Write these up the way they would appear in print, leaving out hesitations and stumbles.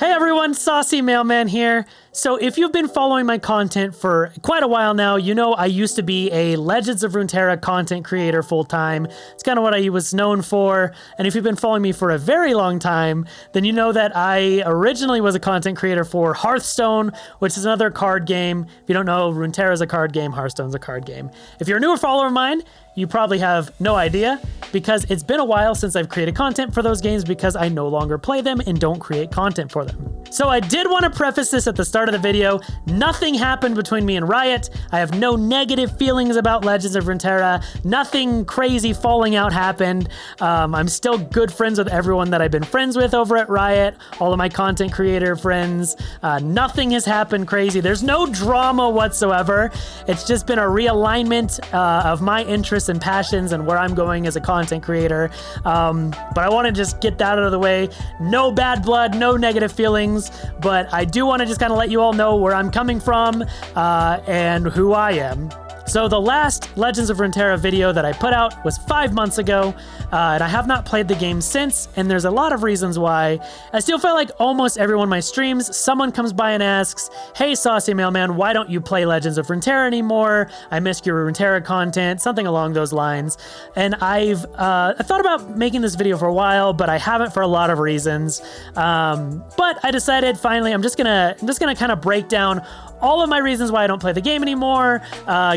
Hey everyone, Saucy Mailman here. So if you've been following my content for quite a while now, you know I used to be a Legends of Runeterra content creator full-time. It's kind of what I was known for. And if you've been following me for a very long time, then you know that I originally was a content creator for Hearthstone, which is another card game. If you don't know, Runeterra is a card game, Hearthstone's a card game. If you're a newer follower of mine, you probably have no idea because it's been a while since I've created content for those games because I no longer play them and don't create content for them. So I did want to preface this at the start of the video. Nothing happened between me and Riot. I have no negative feelings about Legends of Runeterra. Nothing crazy falling out happened. I'm still good friends with everyone that I've been friends with over at Riot, all of my content creator friends. Nothing has happened crazy. There's no drama whatsoever. It's just been a realignment of my interests and passions and where I'm going as a content creator. But I want to just get that out of the way. No bad blood, no negative feelings, but I do want to just kind of let you all know where I'm coming from and who I am. So the last Legends of Runeterra video that I put out was 5 months ago, and I have not played the game since, and there's a lot of reasons why. I still feel like almost everyone in my streams, someone comes by and asks, hey Saucy Mailman, why don't you play Legends of Runeterra anymore? I missed your Runeterra content, something along those lines. And I thought about making this video for a while, but I haven't for a lot of reasons. But I decided finally, I'm just gonna kind of break down all of my reasons why I don't play the game anymore,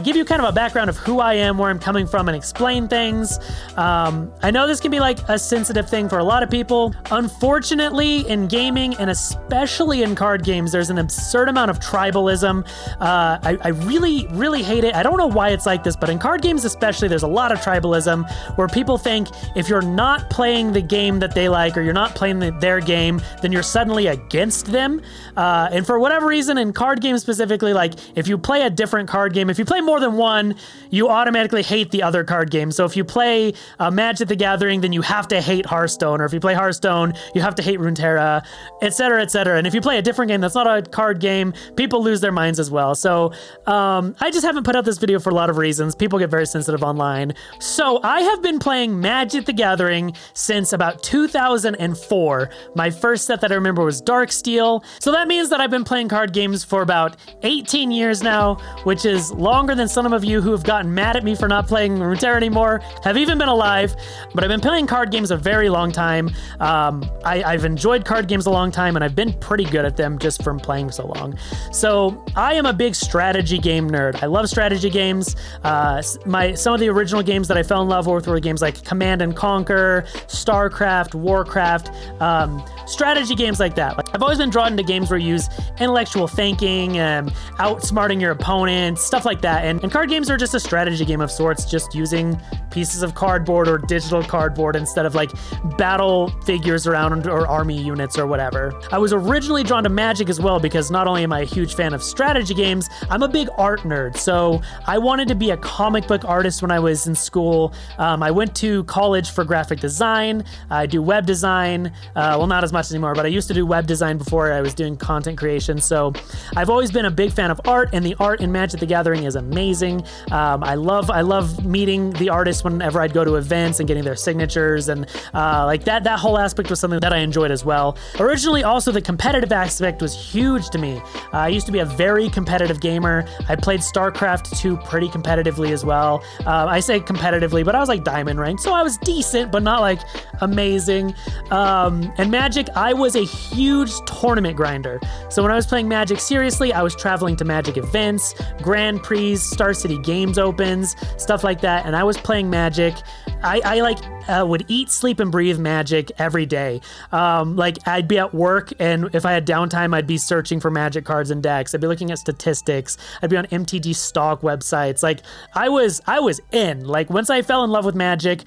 give you kind of a background of who I am, where I'm coming from, and explain things. I know this can be like a sensitive thing for a lot of people. Unfortunately, in gaming, and especially in card games, there's an absurd amount of tribalism. I really hate it. I don't know why it's like this, but in card games especially, there's a lot of tribalism where people think if you're not playing the game that they like, or you're not playing their game, then you're suddenly against them. And for whatever reason, in card games specifically, like if you play a different card game, if you play more than one, you automatically hate the other card game. So if you play Magic the Gathering, then you have to hate Hearthstone, or if you play Hearthstone, you have to hate Runeterra, etc., etc. And if you play a different game that's not a card game, people lose their minds as well. So I just haven't put out this video for a lot of reasons. People get very sensitive online. So I have been playing Magic the Gathering since about 2004. My first set that I remember was Darksteel. So that means that I've been playing card games for about 18 years now, which is longer than some of you who have gotten mad at me for not playing Runeterra anymore have even been alive. But I've been playing card games a very long time. I've enjoyed card games a long time, and I've been pretty good at them just from playing so long. So I am a big strategy game nerd. I love strategy games. Some of the original games that I fell in love with were games like Command and Conquer, StarCraft, Warcraft, strategy games like that. I've always been drawn into games where you use intellectual thinking, outsmarting your opponent, stuff like that. And card games are just a strategy game of sorts, just using pieces of cardboard or digital cardboard instead of like battle figures around or army units or whatever. I was originally drawn to Magic as well because not only am I a huge fan of strategy games, I'm a big art nerd. So I wanted to be a comic book artist when I was in school. I went to college for graphic design. I do web design. Well, not as much anymore, but I used to do web design before I was doing content creation. So I've always been a big fan of art, and the art in Magic the Gathering is amazing. I love meeting the artists whenever I'd go to events and getting their signatures, and like that whole aspect was something that I enjoyed as well. Originally, also the competitive aspect was huge to me. I used to be a very competitive gamer. I played StarCraft 2 pretty competitively as well. I say competitively, but I was like diamond ranked, so I was decent, but not like amazing. And Magic, I was a huge tournament grinder. So when I was playing Magic seriously, I was traveling to Magic events, Grand Prix, Star City Games Opens, stuff like that, and I was playing Magic. I would eat, sleep, and breathe Magic every day. Like I'd be at work, and if I had downtime, I'd be searching for Magic cards and decks. I'd be looking at statistics. I'd be on MTG stock websites. Like I was in. Like once I fell in love with Magic,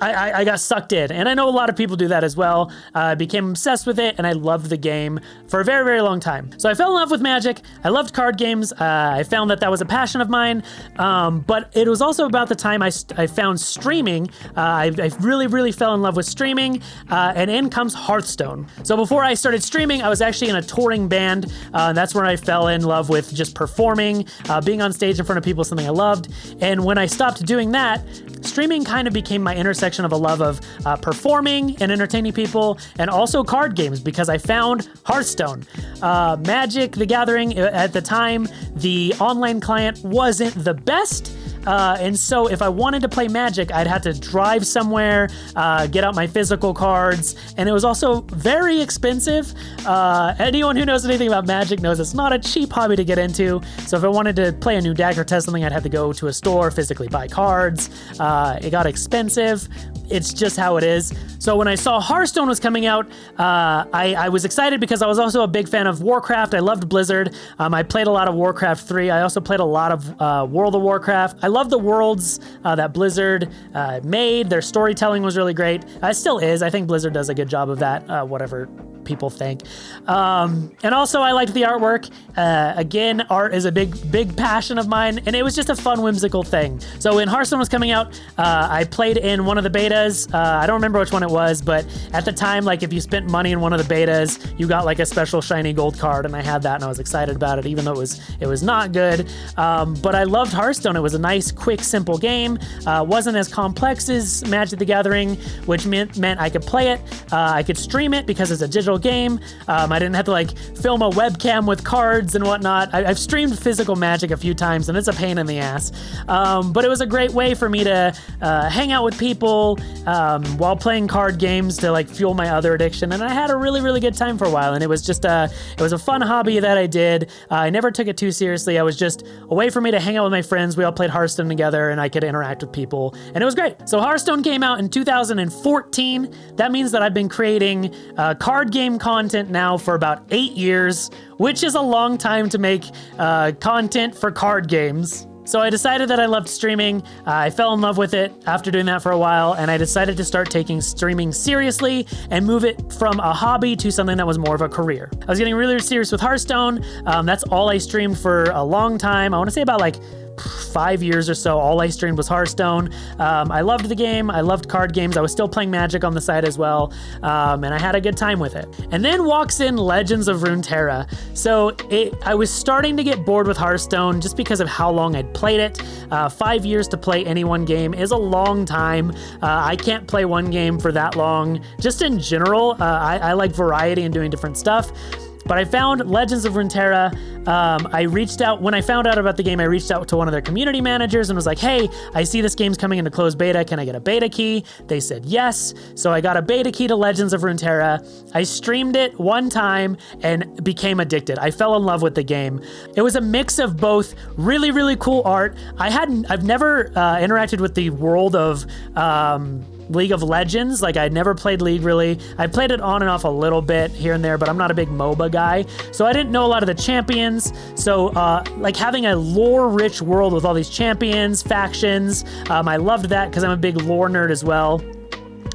I got sucked in, and I know a lot of people do that as well. I became obsessed with it, and I loved the game for a very, very long time. So I fell in love with Magic. I loved card games. I found that was a passion of mine, but it was also about the time I found streaming. I really fell in love with streaming, and in comes Hearthstone. So before I started streaming, I was actually in a touring band. That's where I fell in love with just performing, being on stage in front of people, something I loved. And when I stopped doing that, streaming kind of became my intersection of a love of performing and entertaining people, and also card games, because I found Hearthstone. Magic the Gathering, at the time, the online client wasn't the best. And so if I wanted to play Magic, I'd have to drive somewhere, get out my physical cards, and it was also very expensive. Anyone who knows anything about Magic knows it's not a cheap hobby to get into. So if I wanted to play a new deck or test something, I'd have to go to a store, physically buy cards. It got expensive. It's just how it is. So when I saw Hearthstone was coming out, I was excited because I was also a big fan of Warcraft. I loved Blizzard. I played a lot of Warcraft 3. I also played a lot of World of Warcraft. I love the worlds that Blizzard made. Their storytelling was really great. It still is. I think Blizzard does a good job of that, whatever people think. And also I liked the artwork. Again, art is a big passion of mine, and it was just a fun, whimsical thing. So when Hearthstone was coming out, I played in one of the betas. I don't remember which one it was, but at the time, like, if you spent money in one of the betas, you got like a special shiny gold card, and I had that and I was excited about it, even though it was not good. But I loved Hearthstone. It was a nice, quick, simple game. Wasn't as complex as Magic the Gathering, which meant I could play it. I could stream it because it's a digital game. I didn't have to like film a webcam with cards and whatnot. I've streamed physical Magic a few times, and it's a pain in the ass. But it was a great way for me to hang out with people while playing card games to like fuel my other addiction. And I had a really, really good time for a while. And it was just it was a fun hobby that I did. I never took it too seriously. I was just a way for me to hang out with my friends. We all played Hearthstone together, and I could interact with people, and it was great. So Hearthstone came out in 2014. That means that I've been creating card game content now for about 8 years, which is a long time to make content for card games. So I decided that I loved streaming. I fell in love with it after doing that for a while, and I decided to start taking streaming seriously and move it from a hobby to something that was more of a career. I was getting really serious with Hearthstone. That's all I streamed for a long time. I want to say about like 5 years or so. All I streamed was Hearthstone. I loved the game. I loved card games. I was still playing Magic on the side as well. And I had a good time with it. And then walks in Legends of Runeterra. So I was starting to get bored with Hearthstone just because of how long I'd played it. 5 years to play any one game is a long time. I can't play one game for that long. Just in general, I like variety and doing different stuff. But I found Legends of Runeterra. When I found out about the game, I reached out to one of their community managers and was like, hey, I see this game's coming into closed beta. Can I get a beta key? They said yes. So I got a beta key to Legends of Runeterra. I streamed it one time and became addicted. I fell in love with the game. It was a mix of both really, really cool art. I've never interacted with the world of League of Legends. Like, I'd never played League really. I played it on and off a little bit here and there, but I'm not a big MOBA guy. So I didn't know a lot of the champions. So like having a lore-rich world with all these champions, factions, I loved that because I'm a big lore nerd as well.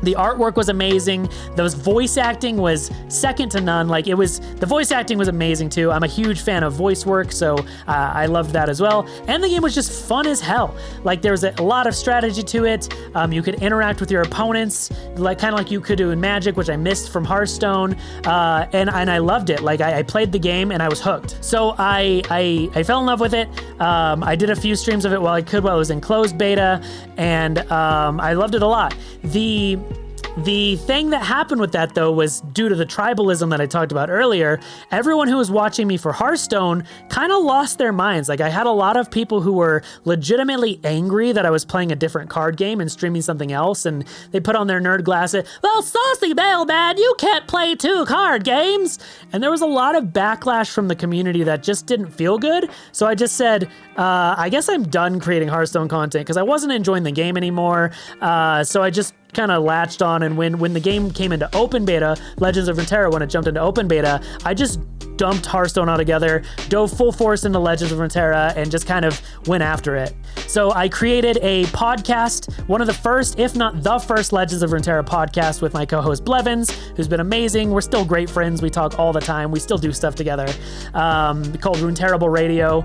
The artwork was amazing. The voice acting was second to none. The voice acting was amazing too. I'm a huge fan of voice work, so I loved that as well. And the game was just fun as hell. Like, there was a lot of strategy to it. You could interact with your opponents, kind of like you could do in Magic, which I missed from Hearthstone. And I loved it. Like, I played the game and I was hooked. So I fell in love with it. I did a few streams of it while it was in closed beta, and I loved it a lot. The thing that happened with that, though, was due to the tribalism that I talked about earlier. Everyone who was watching me for Hearthstone kind of lost their minds. Like, I had a lot of people who were legitimately angry that I was playing a different card game and streaming something else, and they put on their nerd glasses. Well, saucy mailman, you can't play 2 card games. And there was a lot of backlash from the community that just didn't feel good. So I just said, I guess I'm done creating Hearthstone content because I wasn't enjoying the game anymore. So I just kind of latched on, and when the game came into open beta, Legends of Runeterra, when it jumped into open beta, I just dumped Hearthstone altogether, dove full force into Legends of Runeterra, and just kind of went after it. So I created a podcast, one of the first, if not the first, Legends of Runeterra podcast with my co-host Blevins, who's been amazing. We're still great friends. We talk all the time. We still do stuff together, called Runeterrable Radio.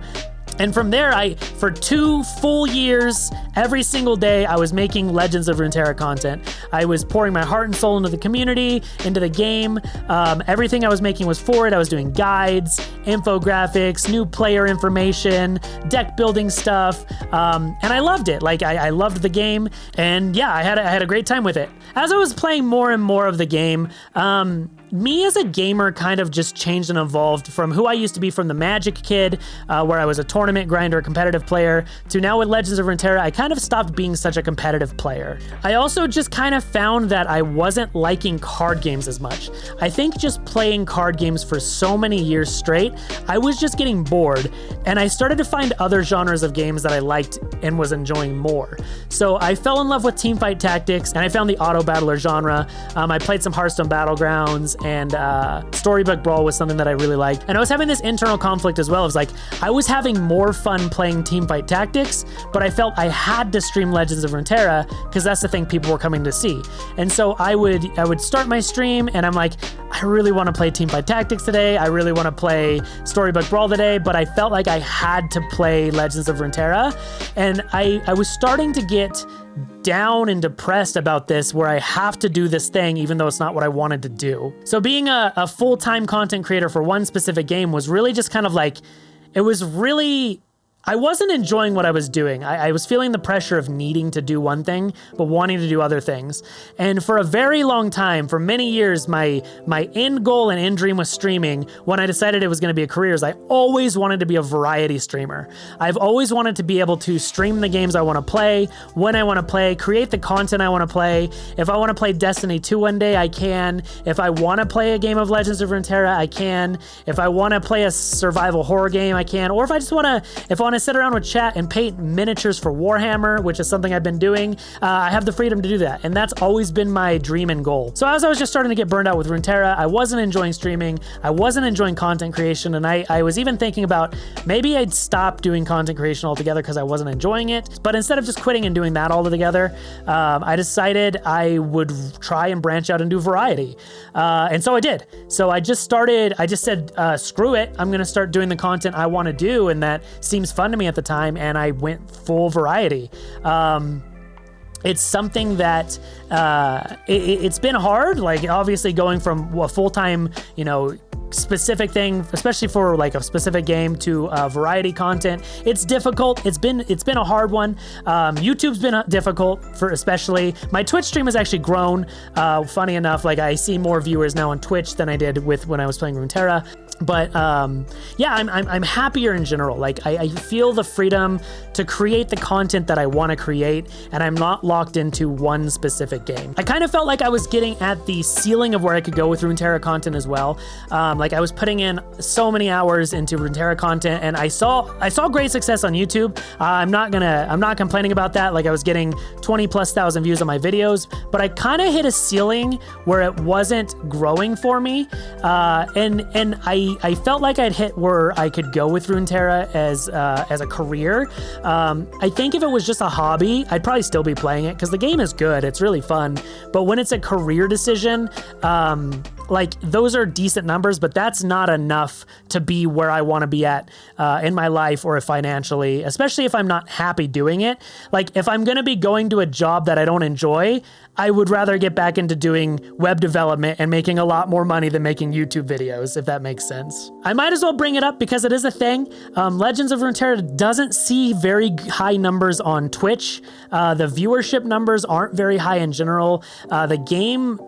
And from there, for 2 full years, every single day, I was making Legends of Runeterra content. I was pouring my heart and soul into the community, into the game. Everything I was making was for it. I was doing guides, infographics, new player information, deck building stuff, and I loved it. Like, I loved the game, and yeah, I had a great time with it. As I was playing more and more of the game, me as a gamer kind of just changed and evolved from who I used to be, from the Magic kid, where I was a tournament grinder, competitive player, to now with Legends of Runeterra, I kind of stopped being such a competitive player. I also just kind of found that I wasn't liking card games as much. I think just playing card games for so many years straight, I was just getting bored, and I started to find other genres of games that I liked and was enjoying more. So I fell in love with teamfight tactics, and I found the auto battler genre. I played some Hearthstone Battlegrounds, and Storybook Brawl was something that I really liked. And I was having this internal conflict as well. It was like, I was having more fun playing teamfight tactics, but I felt I had to stream Legends of Runeterra because that's the thing people were coming to see. And so I would start my stream, and I'm like, I really want to play teamfight tactics today. I really want to play Storybook Brawl today, but I felt like I had to play Legends of Runeterra. And I was starting to get down and depressed about this, where I have to do this thing even though it's not what I wanted to do. So being a full-time content creator for one specific game was really just kind of like, it was really, I wasn't enjoying what I was doing. I was feeling the pressure of needing to do one thing, but wanting to do other things. And for a very long time, for many years, my end goal and end dream was streaming. When I decided it was going to be a career, is I always wanted to be a variety streamer. I've always wanted to be able to stream the games I want to play, when I want to play, create the content I want to play. If I want to play Destiny 2 one day, I can. If I want to play a game of Legends of Runeterra, I can. If I want to play a survival horror game, I can. Or if I just want to, sit around with chat and paint miniatures for Warhammer, which is something I've been doing, I have the freedom to do that. And that's always been my dream and goal. So as I was just starting to get burned out with Runeterra, I wasn't enjoying streaming, I wasn't enjoying content creation, and I was even thinking about maybe I'd stop doing content creation altogether because I wasn't enjoying it. But instead of just quitting and doing that altogether, I decided I would try and branch out and do variety. And so I did. So I just said, screw it, I'm gonna start doing the content I want to do, and that seems fun to me at the time, and I went full variety. It's something that it's been hard, like obviously going from a full-time, specific thing, especially for like a specific game, to variety content. It's difficult. It's been a hard one. YouTube's been difficult for, especially my Twitch stream has actually grown. Funny enough, like I see more viewers now on Twitch than I did when I was playing Runeterra. But yeah, I'm happier in general. Like I feel the freedom to create the content that I want to create, and I'm not locked into one specific game. I kind of felt like I was getting at the ceiling of where I could go with Runeterra content as well. Like I was putting in so many hours into Runeterra content, and I saw great success on YouTube. I'm not complaining about that. Like I was getting 20,000+ views on my videos, but I kind of hit a ceiling where it wasn't growing for me, and I felt like I'd hit where I could go with Runeterra as a career. I think if it was just a hobby, I'd probably still be playing it because the game is good. It's really fun. But when it's a career decision, like those are decent numbers, but that's not enough to be where I want to be at in my life or financially, especially if I'm not happy doing it. Like if I'm going to be going to a job that I don't enjoy, I would rather get back into doing web development and making a lot more money than making YouTube videos, if that makes sense. I might as well bring it up because it is a thing. Legends of Runeterra doesn't see very high numbers on Twitch. The viewership numbers aren't very high in general. The game...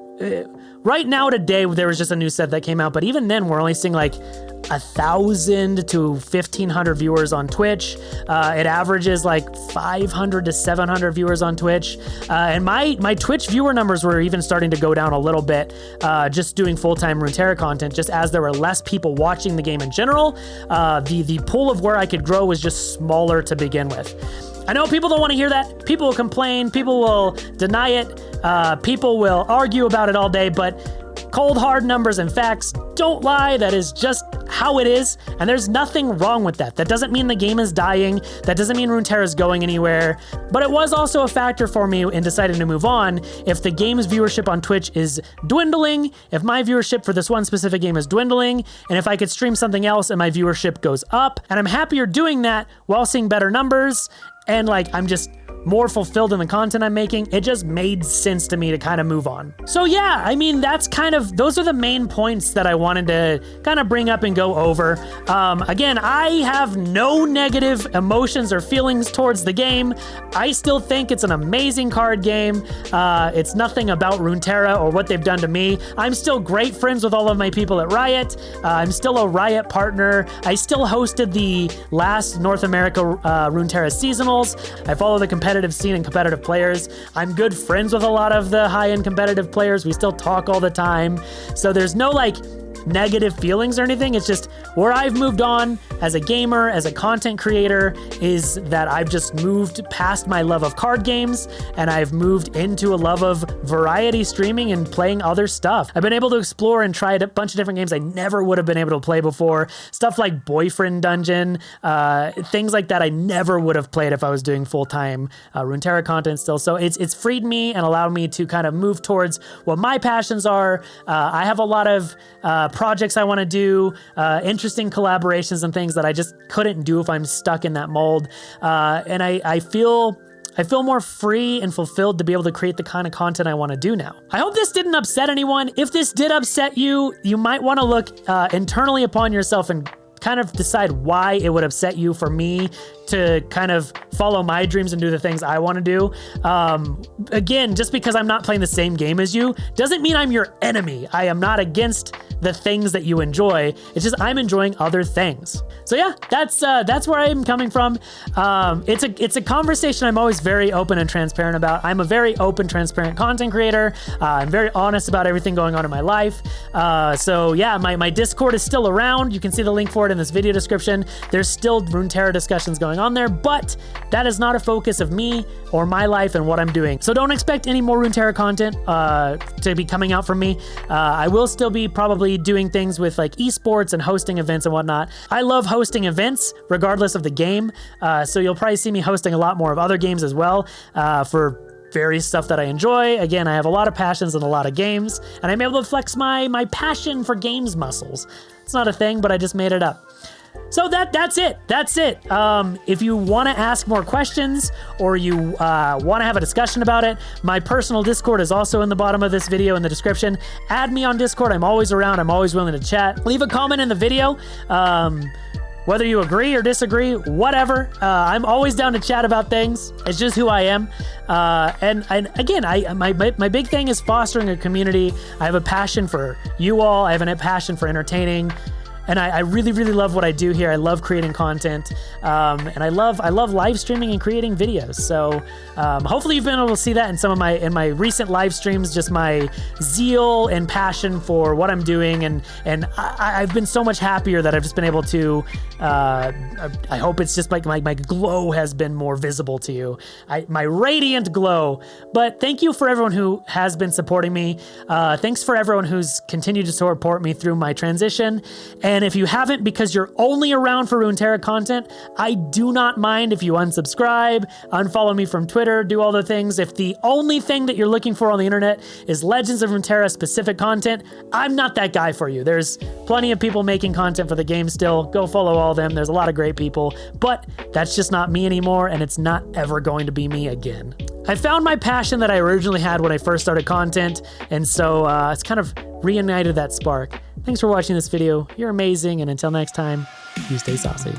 right now today, there was just a new set that came out, but even then we're only seeing like 1,000 to 1,500 viewers on Twitch. It averages like 500 to 700 viewers on Twitch. And my Twitch viewer numbers were even starting to go down a little bit, just doing full-time Runeterra content, just as there were less people watching the game in general. The pool of where I could grow was just smaller to begin with. I know people don't want to hear that. People will complain. People will deny it. People will argue about it all day, but Cold hard numbers and facts don't lie. That is just how it is, and there's nothing wrong with that. That doesn't mean the game is dying. That doesn't mean Runeterra is going anywhere. But it was also a factor for me in deciding to move on. If the game's viewership on Twitch is dwindling, if my viewership for this one specific game is dwindling, and if I could stream something else and my viewership goes up, and I'm happier doing that while seeing better numbers, and like I'm just more fulfilled in the content I'm making, it just made sense to me to kind of move on. So yeah, I mean, those are the main points that I wanted to kind of bring up and go over. Again, I have no negative emotions or feelings towards the game. I still think it's an amazing card game. It's nothing about Runeterra or what they've done to me. I'm still great friends with all of my people at Riot. I'm still a Riot partner. I still hosted the last North America Runeterra seasonals. I follow the competitive scene and competitive players. I'm good friends with a lot of the high-end competitive players. We still talk all the time. So there's no like negative feelings or anything. It's just where I've moved on as a gamer, as a content creator, is that I've just moved past my love of card games and I've moved into a love of variety streaming and playing other stuff. I've been able to explore and try a bunch of different games I never would have been able to play before. Stuff like Boyfriend Dungeon, things like that I never would have played if I was doing full-time Runeterra content still. So it's freed me and allowed me to kind of move towards what my passions are. I have a lot of projects I want to do, interesting collaborations and things that I just couldn't do if I'm stuck in that mold. And I feel more free and fulfilled to be able to create the kind of content I want to do now. I hope this didn't upset anyone. If this did upset you, you might want to look internally upon yourself and kind of decide why it would upset you for me to kind of follow my dreams and do the things I want to do. Again, just because I'm not playing the same game as you doesn't mean I'm your enemy. I am not against the things that you enjoy. It's just I'm enjoying other things. So yeah, that's where I'm coming from. It's a conversation I'm always very open and transparent about. I'm a very open, transparent content creator. I'm very honest about everything going on in my life. So yeah, my Discord is still around. You can see the link for it in this video description. There's still Runeterra discussions going on there, but that is not a focus of me or my life and what I'm doing. So don't expect any more Runeterra content to be coming out from me. I will still be probably doing things with like esports and hosting events and whatnot. I love hosting events regardless of the game. So you'll probably see me hosting a lot more of other games as well for various stuff that I enjoy. Again, I have a lot of passions in a lot of games, and I'm able to flex my passion for games muscles. It's not a thing, but I just made it up. So that's it. If you want to ask more questions or you want to have a discussion about it, my personal Discord is also in the bottom of this video in the description. Add me on Discord. I'm always around. I'm always willing to chat. Leave a comment in the video. Whether you agree or disagree, whatever. I'm always down to chat about things. It's just who I am. And again, my big thing is fostering a community. I have a passion for you all. I have a passion for entertaining. And I really, really love what I do here. I love creating content, and I love live streaming and creating videos. So hopefully you've been able to see that in some of my recent live streams, just my zeal and passion for what I'm doing, and I've been so much happier that I've just been able to. I hope it's just like my glow has been more visible to you, my radiant glow. But thank you for everyone who has been supporting me. Thanks for everyone who's continued to support me through my transition. And if you haven't, because you're only around for Runeterra content, I do not mind if you unsubscribe, unfollow me from Twitter, do all the things. If the only thing that you're looking for on the internet is Legends of Runeterra specific content, I'm not that guy for you. There's plenty of people making content for the game still. Go follow all of them. There's a lot of great people, but that's just not me anymore, and it's not ever going to be me again. I found my passion that I originally had when I first started content, and so it's kind of reignited that spark. Thanks for watching this video. You're amazing, and until next time, you stay saucy.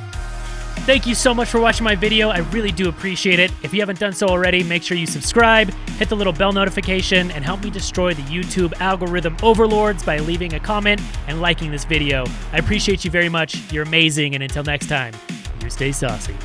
Thank you so much for watching my video. I really do appreciate it. If you haven't done so already, make sure you subscribe, hit the little bell notification, and help me destroy the YouTube algorithm overlords by leaving a comment and liking this video. I appreciate you very much. You're amazing, and until next time, you stay saucy.